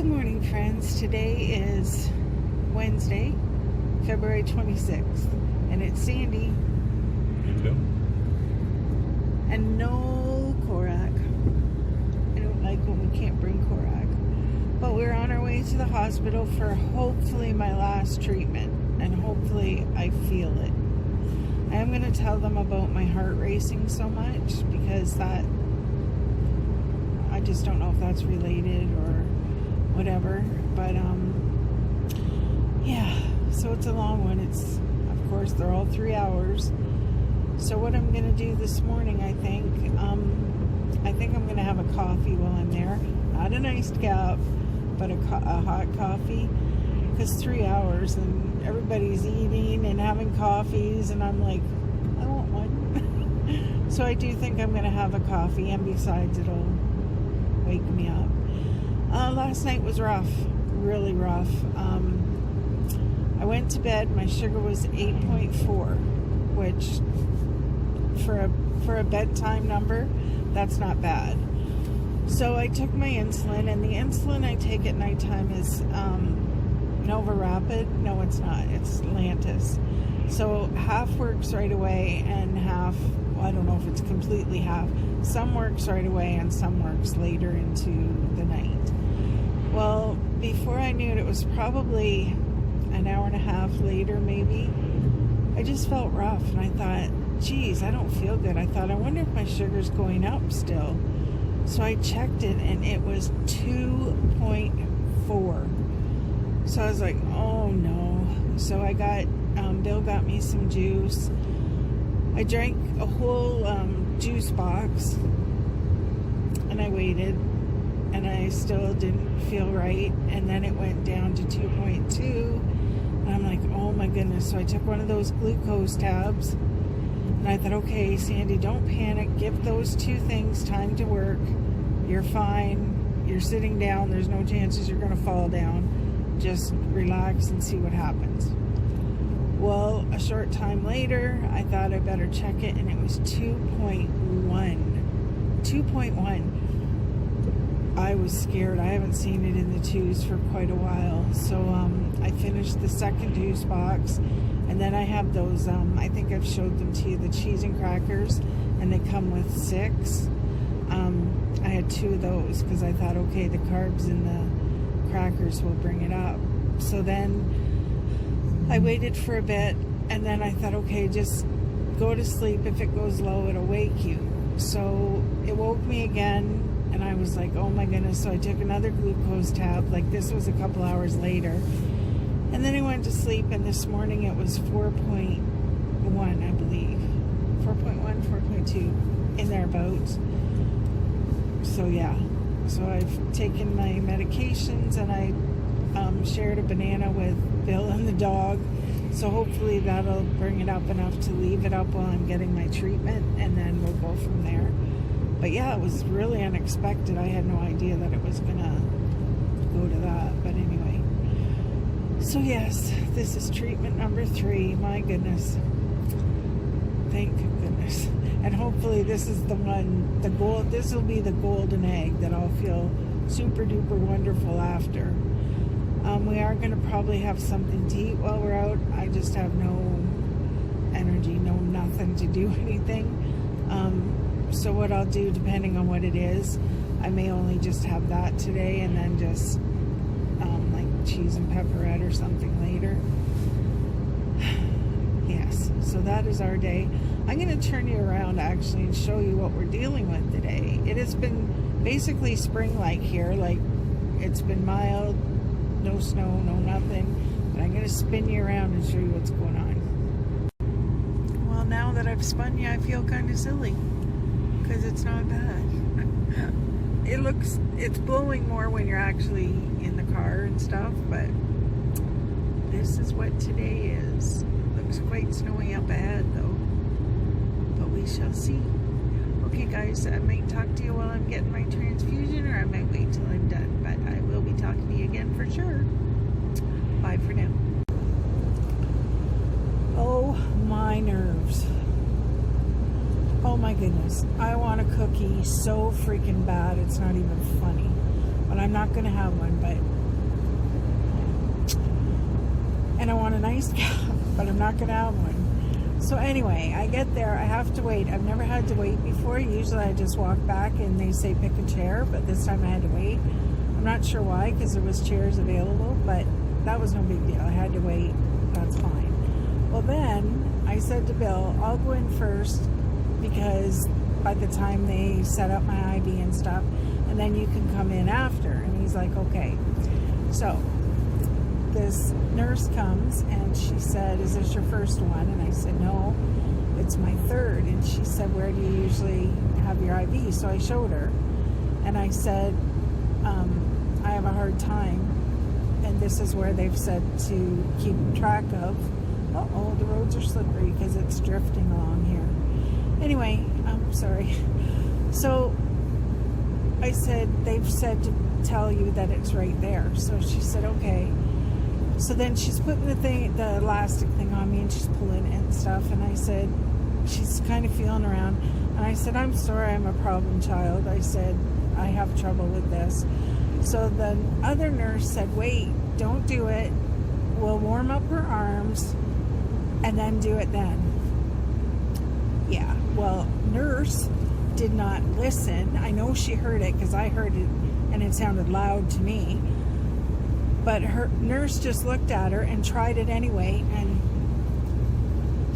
morning, friends. Today is Wednesday, February 26th, and it's Sandy. You too. And no Korak. I don't like when we can't bring Korak. But we're on our way to the hospital for hopefully my last treatment, and hopefully I feel it. I am going to tell them about my heart racing so much because that, I just don't know if that's related or whatever, but yeah, so it's a long one. It's, of course, they're all 3 hours. So what I'm gonna do this morning, I think I'm gonna have a coffee while I'm there. Not an iced cap, but a hot coffee, because 3 hours and everybody's eating and having coffees, and I'm like, I want one. So I do think I'm gonna have a coffee, and besides, it'll wake me up. Last night was rough, really rough. I went to bed, my sugar was 8.4, which for a bedtime number, that's not bad. So I took my insulin, and the insulin I take at nighttime is Nova Rapid. No, it's not. It's Lantus. So half works right away, and half, well, I don't know if it's completely half. Some works right away, and some works later into the night. Well, before I knew it, it was probably an hour and a half later, maybe. I just felt rough, and I thought, geez, I don't feel good. I thought, I wonder if my sugar's going up still. So I checked it, and it was 2.4. So I was like, oh no. So I got, Bill got me some juice. I drank a whole juice box, and I waited, and I still didn't feel right, and then it went down to 2.2, and I'm like, oh my goodness. So I took one of those glucose tabs, and I thought, okay, Sandy, don't panic, give those two things time to work. You're fine, you're sitting down, there's no chances you're gonna fall down. Just relax and see what happens. Well, a short time later, I thought I better check it, and it was 2.1. 2.1. I was scared. I haven't seen it in the twos for quite a while. So I finished the second juice box, and then I have those, I think I've showed them to you, the cheese and crackers, and they come with 6. I had 2 of those because I thought, okay, the carbs in the crackers will bring it up. So then I waited for a bit, and then I thought, okay, just go to sleep. If it goes low, it'll wake you. So it woke me again, and I was like, oh my goodness. So I took another glucose tab, like this was a couple hours later, and then I went to sleep, and this morning it was 4.1, I believe. 4.1, 4.2, in thereabouts. So yeah, so I've taken my medications, and I shared a banana with Bill and the dog, so hopefully that'll bring it up enough to leave it up while I'm getting my treatment, and then we'll go from there. But yeah, it was really unexpected. I had no idea that it was gonna go to that, but anyway. So yes, this is treatment number 3. My goodness, thank goodness. And hopefully this is the one, this will be the golden egg that I'll feel super duper wonderful after. We are going to probably have something to eat while we're out. I just have no energy, nothing to do anything. So what I'll do, depending on what it is, I may only just have that today, and then just like cheese and pepperette or something later. Yes, so that is our day. I'm going to turn you around actually and show you what we're dealing with today. It has been basically spring-like here. Like, it's been mild, no snow, no nothing. But I'm going to spin you around and show you what's going on. Well, now that I've spun you, I feel kind of silly because it's not bad. It's blowing more when you're actually in the car and stuff, but this is what today is. Looks quite snowy up ahead though, but we shall see. Okay guys, I might talk to you while I'm getting my transfusion, or I might wait till I'm done, but I will be talking to you again for sure. Bye for now. Oh my nerves. Oh my goodness, I want a cookie so freaking bad, it's not even funny. But I'm not going to have one, but and I want an iced cap, but I'm not going to have one. So anyway, I get there. I have to wait. I've never had to wait before. Usually I just walk back and they say pick a chair, but this time I had to wait. I'm not sure why, because there was chairs available, but that was no big deal. I had to wait. That's fine. Well, then I said to Bill, I'll go in first because by the time they set up my IV and stuff, and then you can come in after. And he's like, okay. So this nurse comes and she said, is this your first one? And I said, no, it's my third. And she said, where do you usually have your IV? So I showed her and I said, I have a hard time, and this is where they've said to keep track of. Uh-oh, the roads are slippery because it's drifting along here. Anyway, I'm sorry. So I said, they've said to tell you that it's right there. So she said, okay. So then she's putting the elastic thing on me, and she's pulling it and stuff. And I said, she's kind of feeling around. And I said, I'm sorry, I'm a problem child. I said, I have trouble with this. So the other nurse said, wait, don't do it. We'll warm up her arms and then do it then. Yeah, well, nurse did not listen. I know she heard it because I heard it and it sounded loud to me. But her nurse just looked at her and tried it anyway, and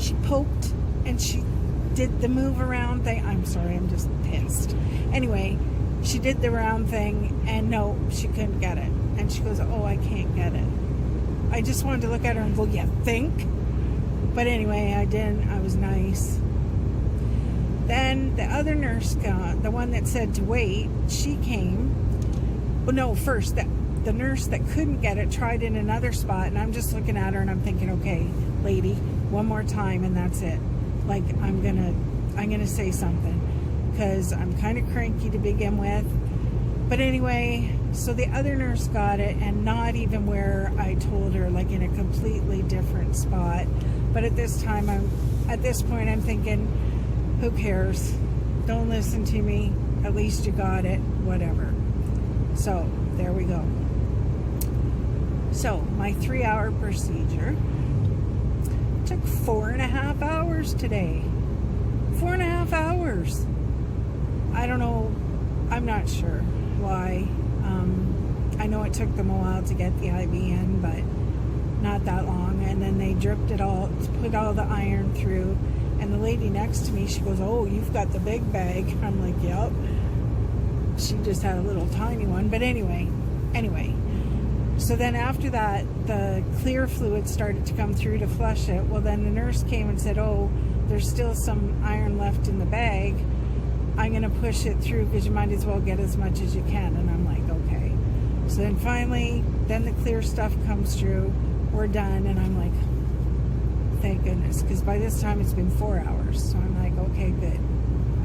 she poked and she did the move around thing. I'm sorry, I'm just pissed. Anyway, she did the round thing and no, she couldn't get it. And she goes, oh, I can't get it. I just wanted to look at her and go, yeah, think. But anyway, I didn't. I was nice. Then the other nurse got, the one that said to wait, she came. Well, no, first, the nurse that couldn't get it tried in another spot, and I'm just looking at her and I'm thinking, okay, lady, one more time and that's it. Like, I'm gonna say something because I'm kind of cranky to begin with. But anyway, so the other nurse got it, and not even where I told her, like in a completely different spot. But at this time, at this point I'm thinking, who cares? Don't listen to me. At least you got it. Whatever. So there we go. So my 3-hour procedure took 4.5 hours today. 4.5 hours. I don't know. I'm not sure why. I know it took them a while to get the IV in, but not that long. And then they dripped it all, put all the iron through. And the lady next to me, she goes, oh, you've got the big bag. I'm like, yep. She just had a little tiny one. But anyway. So then after that, the clear fluid started to come through to flush it. Well, then the nurse came and said, oh, there's still some iron left in the bag. I'm going to push it through because you might as well get as much as you can. And I'm like, okay. So then finally, then the clear stuff comes through. We're done. And I'm like, thank goodness. Because by this time, it's been 4 hours. So I'm like, okay, good.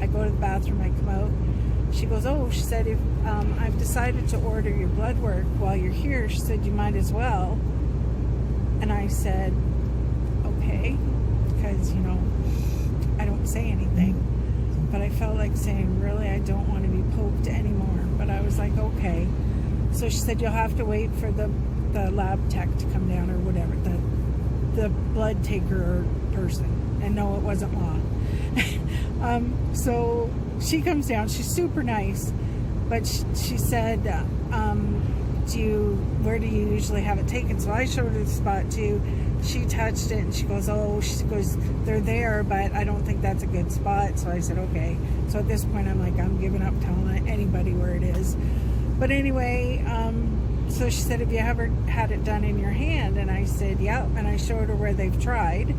I go to the bathroom. I come out. She goes, oh, she said, if I've decided to order your blood work while you're here. She said, you might as well. And I said, okay. Because, you know, I don't say anything. But I felt like saying, really, I don't want to be poked anymore. But I was like, okay. So she said, you'll have to wait for the lab tech to come down or whatever, the blood taker person. And no, it wasn't Law. So she comes down. She's super nice. But she said, where do you usually have it taken? So I showed her the spot too. She touched it and she goes, oh, she goes, they're there, but I don't think that's a good spot. So I said, okay. So at this point, I'm like, I'm giving up telling anybody where it is. But anyway, so she said, have you ever had it done in your hand? And I said, yeah. And I showed her where they've tried.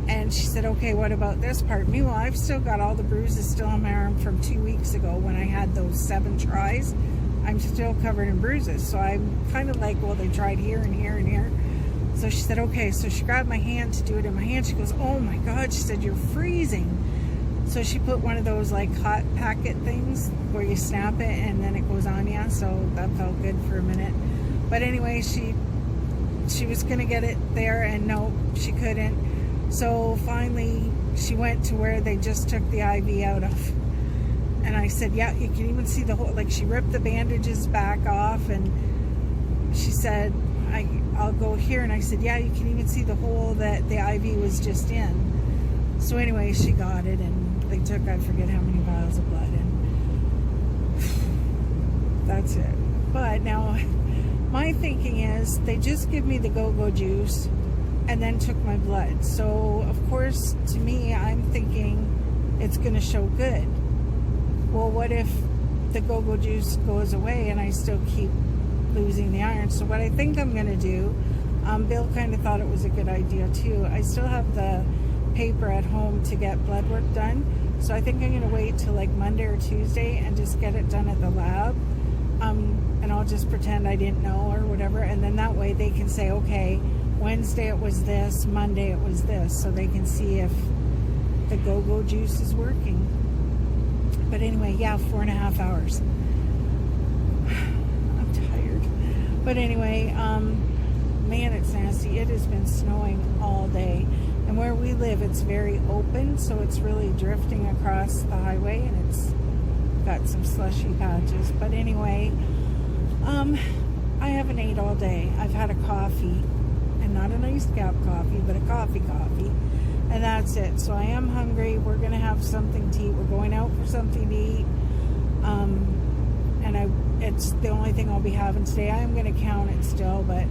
And she said, okay, what about this part? Meanwhile, I've still got all the bruises still on my arm from 2 weeks ago when I had those 7 tries. I'm still covered in bruises. So I'm kind of like, well, they tried here and here and here. So she said, okay. So she grabbed my hand to do it in my hand. She goes, oh my God. She said, you're freezing. So she put one of those like hot packet things where you snap it and then it goes on you. So that felt good for a minute. But anyway, she was going to get it there and no, she couldn't. So finally she went to where they just took the IV out of. And I said, yeah, you can even see the whole, like she ripped the bandages back off and she said, I'll go here, and I said, yeah, you can even see the hole that the IV was just in. So anyway, she got it, and they took, I forget how many vials of blood, and that's it. But now my thinking is they just give me the go-go juice and then took my blood. So of course, to me, I'm thinking it's going to show good. Well, what if the go-go juice goes away and I still keep losing the iron? So what I think I'm going to do, Bill kind of thought it was a good idea too. I still have the paper at home to get blood work done. So I think I'm going to wait till like Monday or Tuesday and just get it done at the lab. And I'll just pretend I didn't know or whatever. And then that way they can say, okay, Wednesday it was this, Monday it was this. So they can see if the go-go juice is working. But anyway, yeah, 4.5 hours. I'm tired. But anyway, man, it's nasty. It has been snowing all day. And where we live, it's very open, so it's really drifting across the highway, and it's got some slushy patches. But anyway, I haven't ate all day. I've had a coffee, and not a nice cap coffee, but a coffee, and that's it. So I am hungry. We're gonna have something to eat. We're going out for something to eat, and it's the only thing I'll be having today. I am gonna count it still, but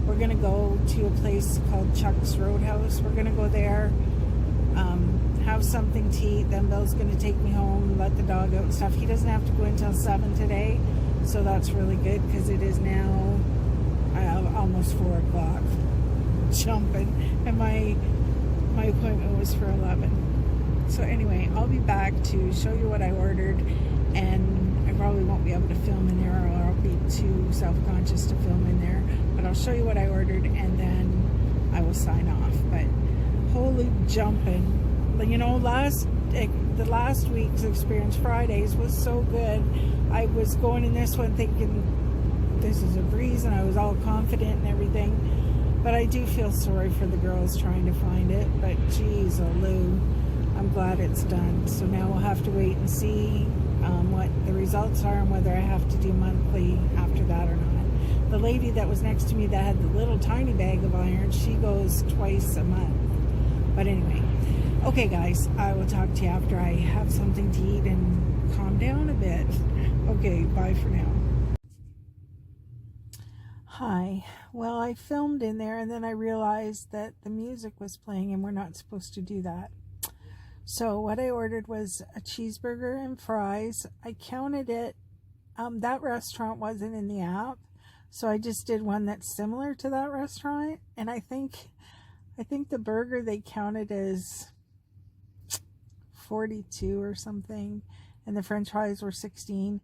we're gonna go to a place called Chuck's Roadhouse. We're gonna go there, have something to eat. Then Bill's gonna take me home, let the dog out and stuff. He doesn't have to go until 7 today, so that's really good because it is now almost 4 o'clock. Jumping, and my appointment was for 11. So anyway, I'll be back to show you what I ordered, and I probably won't be able to film in there, or I'll be too self-conscious to film in there. But I'll show you what I ordered, and then I will sign off. But holy jumping. You know, the last week's Experience Fridays was so good. I was going in this one thinking this is a breeze, and I was all confident and everything. But I do feel sorry for the girls trying to find it. But geez, oh Lou, I'm glad it's done. So now we'll have to wait and see what the results are and whether I have to do monthly after that or not. The lady that was next to me that had the little tiny bag of iron, she goes twice a month. But anyway, okay guys, I will talk to you after I have something to eat and calm down a bit. Okay, bye for now. Hi. Well, I filmed in there, and then I realized that the music was playing and we're not supposed to do that. So what I ordered was a cheeseburger and fries. I counted it. That restaurant wasn't in the app, so I just did one that's similar to that restaurant. And I think the burger they counted as 42 or something, and the French fries were 16.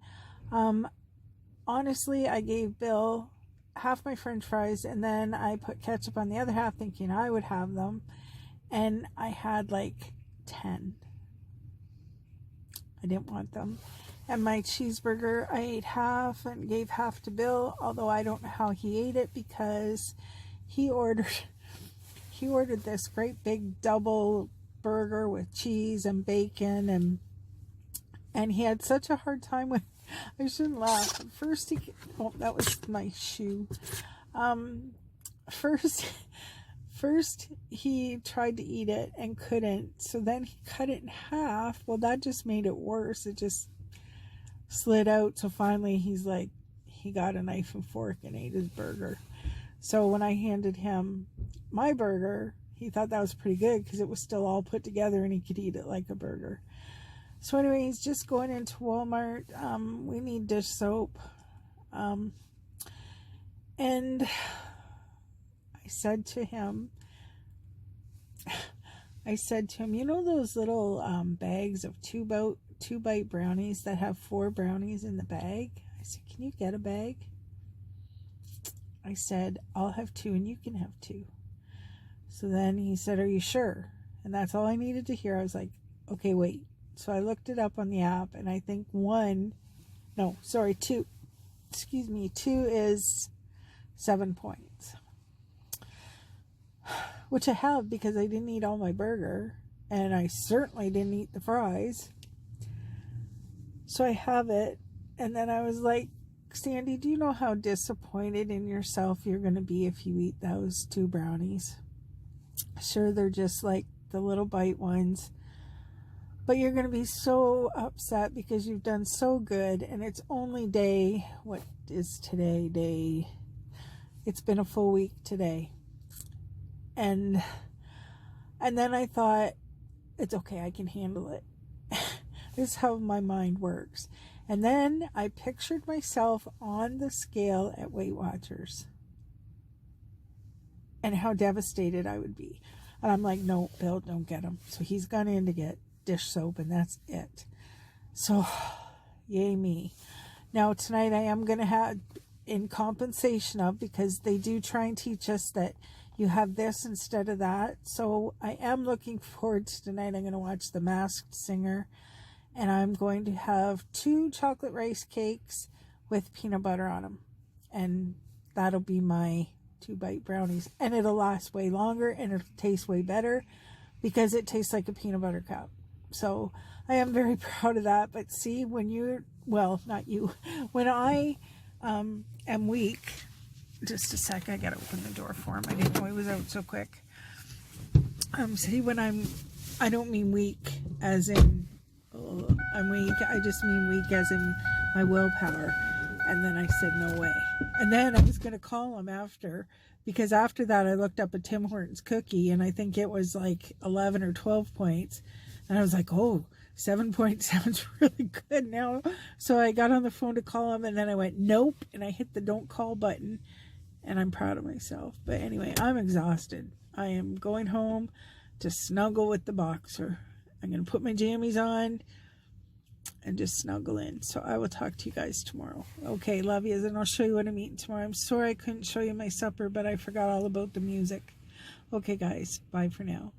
Honestly, I gave Bill half my French fries, and then I put ketchup on the other half thinking I would have them, and I had like 10. I didn't want them. And my cheeseburger, I ate half and gave half to Bill, although I don't know how he ate it because he ordered this great big double burger with cheese and bacon, and he had such a hard time with, I shouldn't laugh. First oh, that was my shoe. First he tried to eat it and couldn't, so then he cut it in half. Well, that just made it worse. It just slid out. So finally he's like, he got a knife and fork and ate his burger. So when I handed him my burger, he thought that was pretty good because it was still all put together and he could eat it like a burger. So anyway, he's just going into Walmart. We need dish soap. And I said to him, you know those little bags of two bite brownies that have 4 brownies in the bag? I said, can you get a bag? I said, I'll have 2 and you can have 2. So then he said, are you sure? And that's all I needed to hear. I was like, okay, wait. So I looked it up on the app, and I think 2, 2 is 7 points. Which I have because I didn't eat all my burger, and I certainly didn't eat the fries. So I have it, and then I was like, Sandy, do you know how disappointed in yourself you're going to be if you eat those 2 brownies? Sure, they're just like the little bite ones, but you're going to be so upset because you've done so good, and it's only day, what is today? It's been a full week today. And then I thought, it's okay, I can handle it. This is how my mind works. And then I pictured myself on the scale at Weight Watchers and how devastated I would be. And I'm like, no, Bill, don't get him. So he's gone in to get dish soap, and that's it. So, yay me. Now, tonight I am going to have, in compensation of, because they do try and teach us that you have this instead of that. So I am looking forward to tonight. I'm going to watch The Masked Singer. And I'm going to have 2 chocolate rice cakes with peanut butter on them. And that'll be my 2-bite brownies. And it'll last way longer, and it'll taste way better because it tastes like a peanut butter cup. So I am very proud of that. But see, when you're, well, not you, when I am weak, just a sec, I got to open the door for him. I didn't know he was out so quick. See, when I don't mean weak as in, I'm weak. I just mean weak as in my willpower. And then I said, no way. And then I was going to call him after, because after that I looked up a Tim Hortons cookie, and I think it was like 11 or 12 points. And I was like, oh, 7 points sounds really good now. So I got on the phone to call him, and then I went, nope. And I hit the don't call button, and I'm proud of myself. But anyway, I'm exhausted. I am going home to snuggle with the boxer. I'm going to put my jammies on and just snuggle in. So I will talk to you guys tomorrow. Okay, love yous, and I'll show you what I'm eating tomorrow. I'm sorry I couldn't show you my supper, but I forgot all about the music. Okay, guys, bye for now.